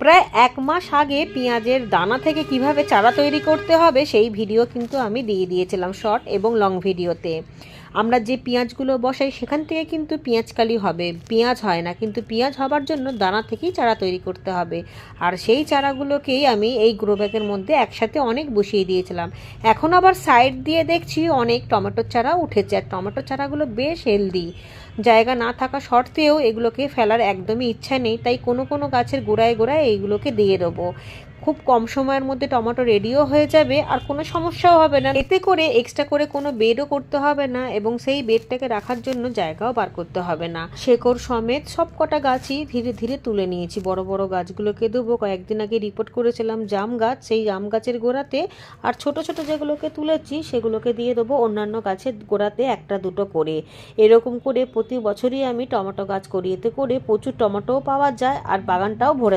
প্রায় 1 মাস আগে পেঁয়াজের দানা থেকে কিভাবে চারা তৈরি করতে হবে সেই ভিডিও কিন্তু আমি দিয়ে দিয়েছিলাম শর্ট এবং লং ভিডিওতে। আমরা যে পেঁয়াজগুলো বসাই সেখান থেকে কিন্তু পেঁয়াজকালি হবে, পেঁয়াজ হয় না। কিন্তু পেঁয়াজ হবার জন্য দানা থেকেই চারা তৈরি করতে হবে। আর সেই চারাগুলোকেই আমি এই গ্রো ব্যাগের মধ্যে একসাথে অনেক বসিয়ে দিয়েছিলাম। এখন আবার সাইড দিয়ে দেখছি অনেক টমেটোর চারা উঠেছে, আর টমেটোর চারাগুলো বেশ হেলদি। জায়গা না থাকা সত্ত্বেও এগুলোকে ফেলার একদমই ইচ্ছা নেই, তাই কোনো কোনো গাছের গোড়ায় গোড়ায় এইগুলোকে দিয়ে দেবো। খুব কম সময়ের মধ্যে টমেটো রেডিও হয়ে যাবে, আর কোনো সমস্যাও হবে না। এতে করে এক্সট্রা করে কোনো বেডও করতে হবে না, এবং সেই বেডটাকে রাখার জন্য জায়গাও বার করতে হবে না। শেকড় সমেত সব কটা গাছই ধীরে ধীরে তুলে নিয়েছি। বড় বড় গাছগুলোকে দেবো। কয়েকদিন আগে রিপোর্ট করেছিলাম জাম গাছ, সেই জাম গাছের গোড়াতে, আর ছোট ছোট যেগুলোকে তুলেছি সেগুলোকে দিয়ে দেবো অন্যান্য গাছের গোড়াতে একটা দুটো করে। এরকম করে প্রতি বছরই আমি টমেটো গাছ করি, এতে করে প্রচুর টমেটোও পাওয়া যায় আর বাগানটাও ভরে